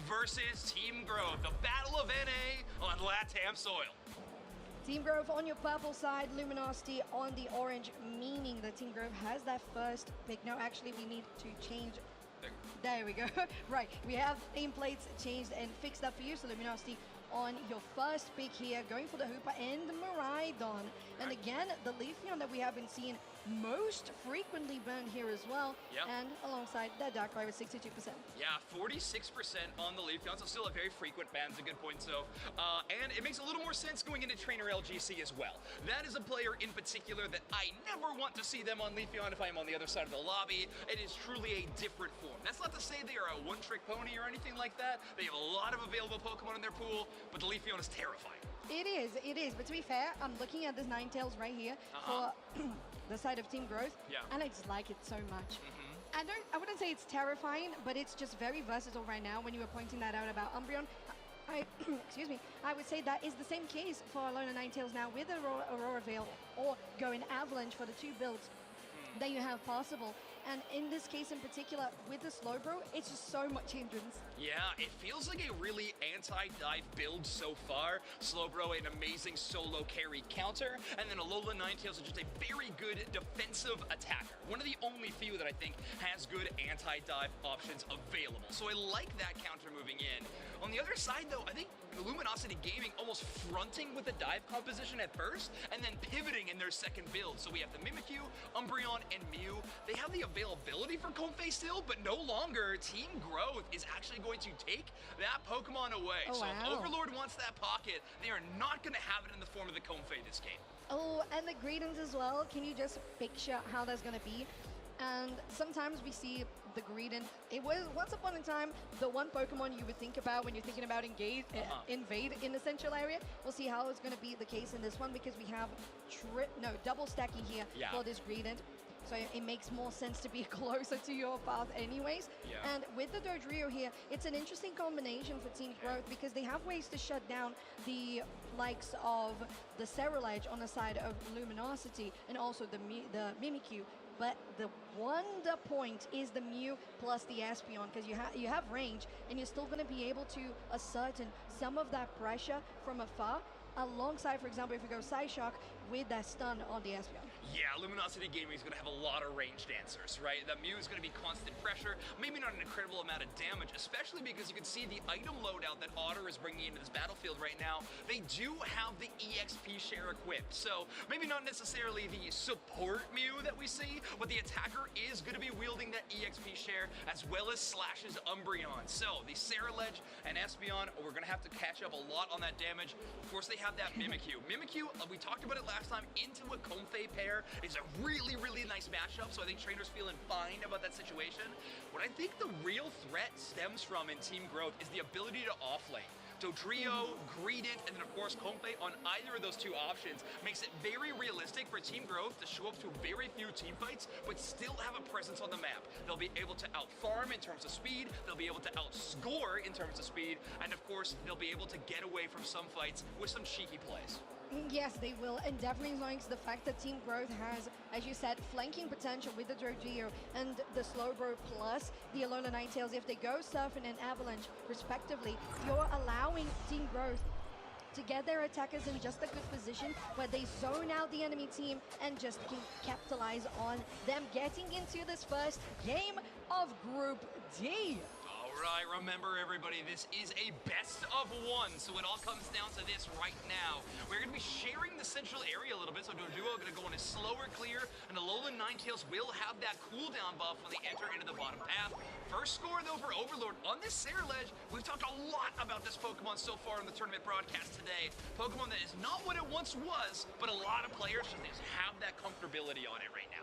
versus Team Growth, the Battle of NA on LATAM soil. Team Growth on your purple side, Luminosity on the orange, meaning that Team Growth has that first pick. No, actually, we need to change. There we go. Right, we have nameplates changed and fixed up for you. So Luminosity on your first pick here, going for the Hooper and the Miraidon. And again, the Leafeon that we have been seeing most frequently banned here as well. Yep. And alongside that Darkrai with 62%. Yeah, 46% on the Leafeon, so still a very frequent ban, is a good point, so. And it makes a little more sense going into Trainer LGC as well. That is a player in particular that I never want to see them on Leafeon if I am on the other side of the lobby. It is truly a different form. That's not to say they are a one-trick pony or anything like that. They have a lot of available Pokemon in their pool, but the Leafeon is terrifying. It is. But to be fair, I'm looking at this Ninetales right here for the side of Team Growth, and I just like it so much. I wouldn't say it's terrifying, but it's just very versatile right now. When you were pointing that out about Umbreon, excuse me, I would say that is the same case for Alola Ninetales now with Aurora Veil or going Avalanche for the two builds that you have possible. And in this case in particular, with the Slowbro, it's just so much hindrance. Yeah, it feels like a really anti-dive build so far. Slowbro, an amazing solo carry counter, and then Alola Ninetales is just a very good defensive attacker. One of the only few that I think has good anti-dive options available. So I like that counter moving in. On the other side though, I think Luminosity Gaming almost fronting with the dive composition at first, and then pivoting in their second build. So we have the Mimikyu, Umbreon, and Mew. They have the availability for Comfey still, but no longer. Team Growth is actually going to take that Pokemon away. Oh, so wow. if Overlord wants that pocket, they are not going to have it in the form of the Comfey this game. Oh, and the Greedents as well. Can you just picture how that's going to be? And sometimes we see the Greedent. It was once upon a time the one Pokemon you would think about when you're thinking about invade in the central area. We'll see how it's going to be the case in this one because we have double stacking here for this Greedent. So it makes more sense to be closer to your path anyways. And with the Dodrio here, it's an interesting combination for Team Growth because they have ways to shut down the likes of the Cerulege on the side of Luminosity and also the Mimikyu. But the wonder point is the Mew plus the Espeon because you have range and you're still going to be able to ascertain some of that pressure from afar. Alongside, for example, if we go Psyshock with that stun on the Espeon. Yeah, Luminosity Gaming is going to have a lot of ranged answers, right? The Mew is going to be constant pressure, maybe not an incredible amount of damage, especially because you can see the item loadout that Otter is bringing into this battlefield right now. They do have the EXP share equipped, so maybe not necessarily the support Mew that we see, but the attacker is going to be wielding that EXP share as well as Slash's Umbreon. So the Cerulege and Espeon, we're going to have to catch up a lot on that damage. Of course, they have that Mimikyu. Mimikyu, we talked about it last time, into a Comfey pair is a really, really nice matchup, so I think trainers feeling fine about that situation. What I think the real threat stems from in Team Growth is the ability to offlane. Dodrio, Greedent, and then of course Comfey on either of those two options makes it very realistic for Team Growth to show up to very few team fights, but still have a presence on the map. They'll be able to out-farm in terms of speed, they'll be able to outscore in terms of speed, and of course, they'll be able to get away from some fights with some cheeky plays. Yes, they will, and definitely likes the fact that Team Growth has, as you said, flanking potential with the Dodrio and the Slowbro plus the Alola Ninetales. If they go Surfing and Avalanche, respectively, you're allowing Team Growth to get their attackers in just a good position where they zone out the enemy team and just can capitalize on them getting into this first game of Group D. Alright, remember everybody, this is a best of one, so it all comes down to this right now. We're going to be sharing the central area a little bit, so Dodrio going to go in a slower clear, and Alola Ninetales will have that cooldown buff when they enter into the bottom path. First score though for Overlord on this Cerulege. We've talked a lot about this Pokemon so far in the tournament broadcast today. Pokemon that is not what it once was, but a lot of players just have that comfortability on it right now.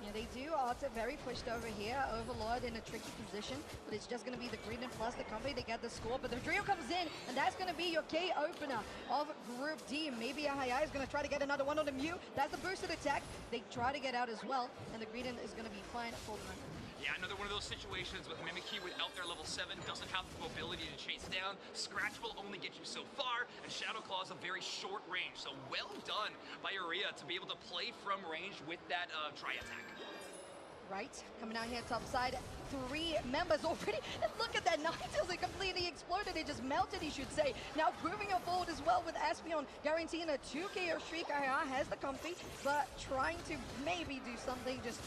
Yeah, they do. Arthur very pushed over here. Overlord in a tricky position, but it's just going to be the Greedent plus the Comfey. They get the score, but the Dodrio comes in, and that's going to be your K opener of Group D. Maybe Ahaya is going to try to get another one on the Mew. That's the boosted attack. They try to get out as well, and the Greedent is going to be fine for the run. Yeah, another one of those situations with Mimikyu without their level 7 doesn't have the mobility to chase down. Scratch will only get you so far, and Shadow Claw is a very short range. So well done by Uria to be able to play from range with that tri-attack. Right, coming out here top side, 3 members already. And look at that, Ninetales, it completely exploded. they just melted, you should say. Now moving it forward as well with Espeon, guaranteeing a 2 KO streak. IR has the comfy, but trying to maybe do something, just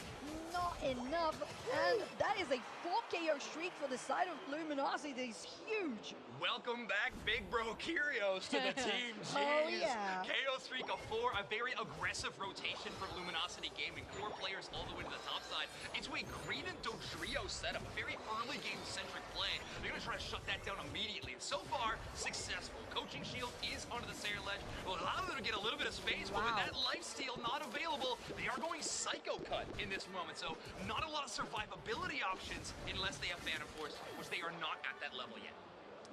not enough. And that is a 4 KO streak for the side of Luminosity. That is huge. Welcome back, big bro Kyrios to the team. Jeez. Oh, yeah. KO streak of 4, a very aggressive rotation from Luminosity Gaming. 4 players all the way to the top side into a Green and Dodrio setup. A very early game-centric play. They're going to try to shut that down immediately. And so far, successful. Coaching Shield is onto the Sayer Ledge. Will allow them to get a little bit of space, but with that lifesteal not available, they are going Psycho Cut in this moment. So not a lot of survivability options unless they have Phantom Force, which they are not at that level yet.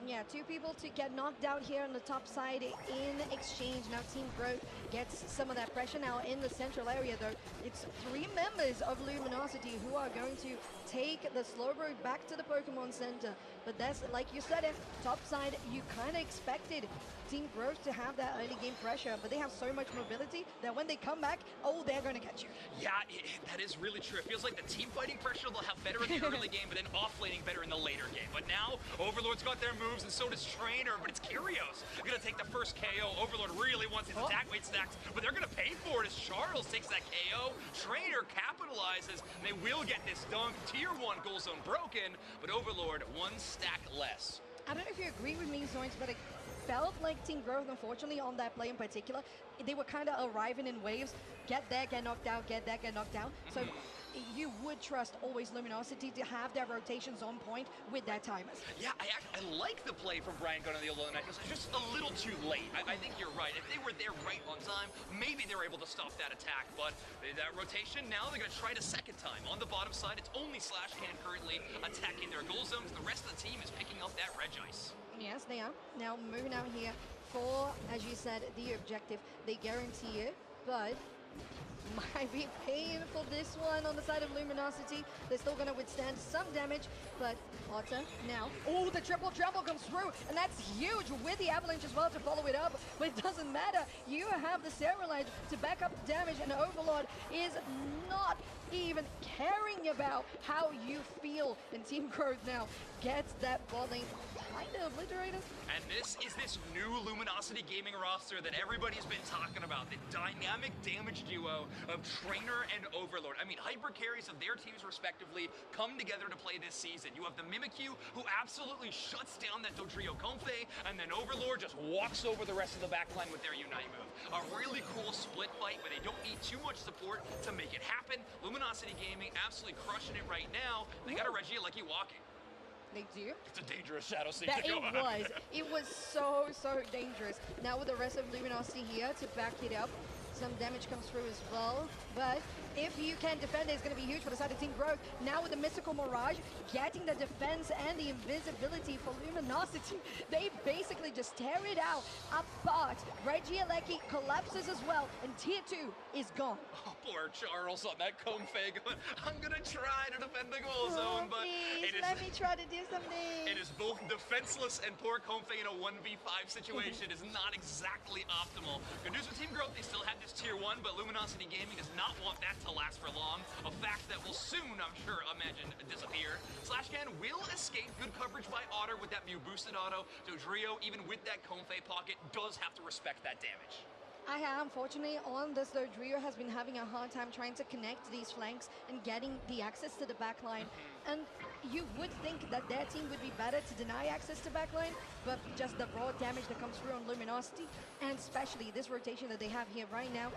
Yeah, 2 people to get knocked out here on the top side in exchange. Now Team Growth gets some of that pressure now in the central area, though. It's 3 members of Luminosity who are going to take the slow road back to the Pokemon Center. But that's, like you said it, top side, you kind of expected Team Growth to have that early game pressure, but they have so much mobility that when they come back, oh, they're going to get you. Yeah, that is really true. It feels like the team fighting pressure they'll have better in the early game, but then offlaning better in the later game. But now, Overlord's got their moves, and so does Trainer, but it's Kyrios gonna take the first KO. Overlord really wants his attack weight stacks, but they're gonna pay for it as Charles takes that KO. Trainer capitalizes, and they will get this dunk. Tier 1 goal zone broken, but Overlord 1 stack less. I don't know if you agree with me, Zoinks, but it felt like Team Growth, unfortunately, on that play in particular, they were kind of arriving in waves. Get there, get knocked out, get there, get knocked out. So you would trust always Luminosity to have their rotations on point with their timers. Yeah, I like the play from Brian Gunn on the Alone Knight. It's just a little too late. I think you're right. If they were there right on time, maybe they were able to stop that attack. But that rotation, now they're going to try it a second time. On the bottom side, it's only Slashcan currently attacking their goal zones. The rest of the team is picking up that Regice. Yes, they are. Now moving out here for, as you said, the objective. They guarantee it, but might be paying for this one on the side of Luminosity. They're still going to withstand some damage, but Otter now. Oh, the triple jumble comes through, and that's huge with the avalanche as well to follow it up. But it doesn't matter. You have the Cerulege to back up the damage, and Overlord is not even caring about how you feel. And Team Growth now gets that bot lane kind of obliterated. And this is this new Luminosity Gaming roster that everybody's been talking about. The dynamic damage duo of Trainer and Overlord. I mean, hyper carries of their teams respectively come together to play this season. You have the Mimikyu, who absolutely shuts down that Dodrio Comfey, and then Overlord just walks over the rest of the backline with their Unite move. A really cool split fight where they don't need too much support to make it happen. Luminosity Gaming absolutely crushing it right now. They got a Regia like you walking. They do. It's a dangerous shadow scene That to go on. It was so dangerous. Now with the rest of Luminosity here to back it up, some damage comes through as well. But if you can defend it, it's going to be huge for the side of Team Growth. Now with the Mystical Mirage, getting the defense and the invisibility for Luminosity, they basically just tear it out apart. Regieleki collapses as well, and Tier 2 is gone. Oh, poor Charles on that Comfey going, I'm going to try to defend the goal zone, but please, let me try to do something. It is both defenseless and poor Comfey in a 1v5 situation is not exactly optimal. Good news with Team Growth, they still have this Tier 1, but Luminosity Gaming does not want that to last for long. A fact that will soon, I'm sure, disappear. Slashcan will escape. Good coverage by Otter with that Mew boosted auto. Dodrio, even with that Comfey pocket, does have to respect that damage. Unfortunately, on this, though, Drio has been having a hard time trying to connect these flanks and getting the access to the backline. And you would think that their team would be better to deny access to backline, but just the raw damage that comes through on Luminosity, and especially this rotation that they have here right now,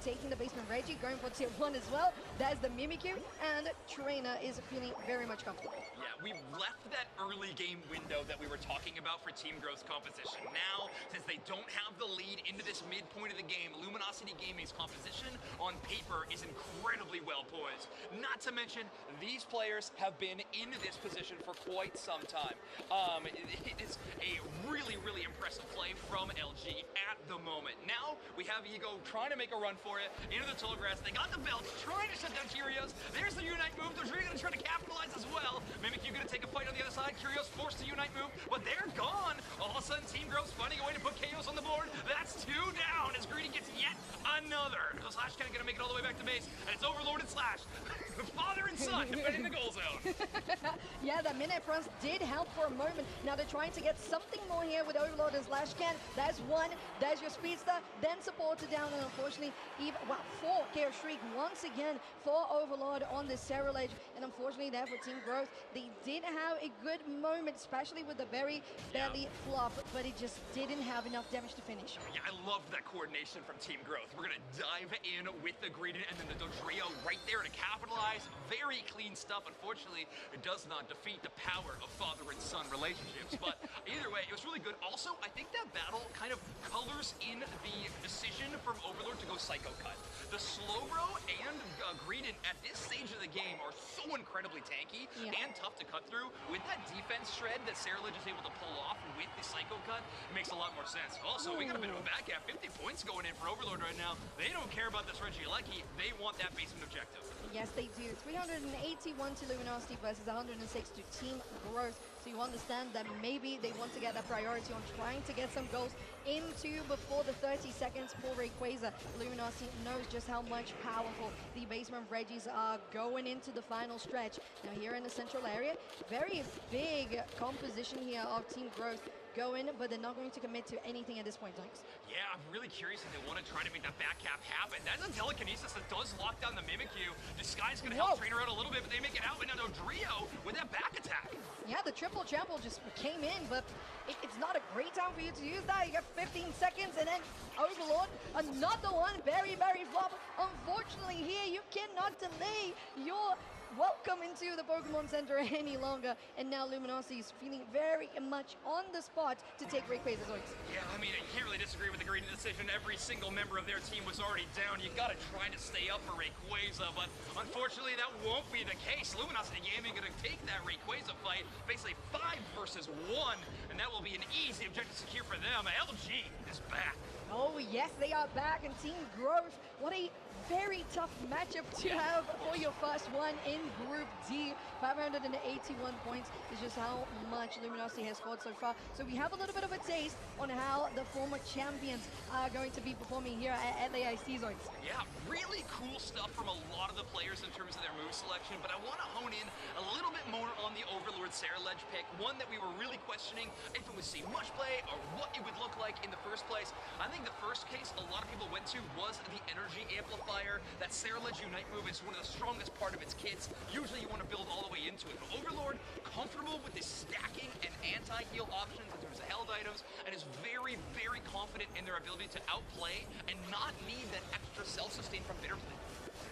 taking the basement Reggie, going for Tier 1 as well. That's the Mimikyu, and Trainer is feeling very much comfortable. Yeah, we left that early game window that we were talking about for Team Growth's composition. Now, since they don't have the lead into this midpoint of the game, Luminosity Gaming's composition on paper is incredibly well poised. Not to mention, these players have been in this position for quite some time. It is a really impressive play from LG at the moment. Now, we have Ego trying to make a run for it into the tall grass. They got the belt, trying to shut down Kyrios. There's the Unite move. They're really going to try to capitalize as well. Mimikyu going to take a fight on the other side. Kyrios forced to Unite move, but they're gone. Oh, sudden, Team Growth's finding a way to put KOs on the board. That's 2 down as Greedy gets yet another. Slash kind of gonna make it all the way back to base, and it's Overlord and Slash. Father and son defending the goal zone. Yeah, the minute fronts did help for a moment. Now they're trying to get something more here with Overlord and Slash Can. There's one, there's your Speedster, then supported down, and unfortunately, even, well, 4 KO streak once again for Overlord on the Serral Edge. And unfortunately there for Team Growth, they did have a good moment, especially with the very belly flop, but it just didn't have enough damage to finish. Yeah, I love that coordination from Team Growth. We're gonna dive in with the Greedent and then the Dodrio right there to capitalize. Very clean stuff. Unfortunately, it does not defeat the power of father and son relationships, but either way, it was really good. Also, I think that battle kind of colors in the decision from Overlord to go Psycho Cut. The Slowbro and Greedent at this stage of the game are so incredibly tanky and tough to cut through. With that defense shred that Serral is able to pull off with the Psycho Cut, it makes a lot more sense. Also, we got a bit of a back gap. 50 points going in for Overlord right now. They don't care about this Reggie LAIC. They want that basement objective. Yes, they do. 381 to Luminosity versus 106 to Team Growth. So you understand that maybe they want to get that priority on trying to get some goals into before the 30 seconds for Rayquaza. Luminosity knows just how much powerful the basement Reggies are going into the final stretch. Now here in the central area, very big composition here of Team Growth going, but they're not going to commit to anything at this point, Alex. Yeah, I'm really curious if they want to try to make that back cap happen. That's a telekinesis that does lock down the Mimikyu. Disguise going to help train her out a little bit, but they make it out. And now Dodrio with that back attack. Yeah, the triple trample just came in, but it's not a great time for you to use that. You got 15 seconds, and then Overlord, another one, very, very flop. Unfortunately here, you cannot delay your welcome into the Pokemon Center any longer. And now Luminosity is feeling very much on the spot to take Rayquaza's Zoinks. Yeah, I mean, I can't really disagree with the Greedy decision. Every single member of their team was already down. You gotta try to stay up for Rayquaza, but unfortunately that won't be the case. Luminosity Gaming gonna take that Rayquaza fight, basically 5 versus 1, and that will be an easy objective secure for them. LG is back. Oh yes, they are back, and Team Growth, what a very tough matchup to have for your first one in Group D. 581 points is just how much Luminosity has scored so far. So we have a little bit of a taste on how the former champions are going to be performing here at LAIC Zoinks. Yeah, really cool stuff from a lot of the players in terms of their move selection, but I want to hone in a little bit more on the Overlord Serral Edge pick, one that we were really questioning if it would see much play or what it would look like in the first place. I think the first case a lot of people went to was the energy amplifier. That Serral Edge Unite move is one of the strongest part of its kits. Usually you want to build all the way into it, but Overlord, comfortable with the stacking and anti-heal options in terms of held items, and is very, very confident in their ability to outplay and not need that extra self-sustain from Bitterflame.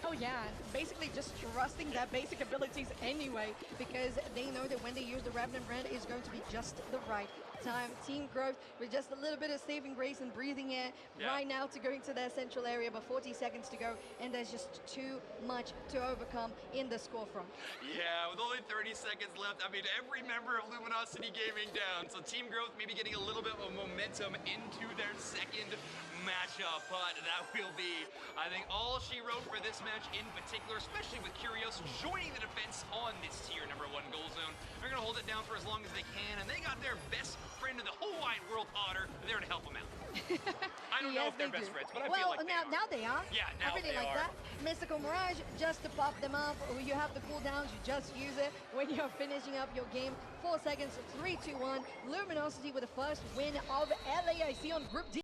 Oh yeah, basically just trusting their basic abilities anyway, because they know that when they use the Revenant brand, it's going to be just the right time. Team Growth with just a little bit of saving grace and breathing air right now to go into their central area, but 40 seconds to go, and there's just too much to overcome in the score front. Yeah, with only 30 seconds left, I mean, every member of Luminosity Gaming down, so Team Growth maybe getting a little bit of momentum into their second matchup, but that will be, I think, all she wrote for this match in particular, especially with Curios joining the defense on this tier #1 goal zone. They're going to hold it down for as long as they can, and they got their best friend in the whole wide world, Otter, there to help them out. I don't know if they're best friends, but I feel like now they are. Yeah, now I really they like are. that. Mystical Mirage, just to pop them up. You have the cooldowns, you just use it when you're finishing up your game. 4 seconds, 3, 2, 1. Luminosity with the first win of LAIC on Group D.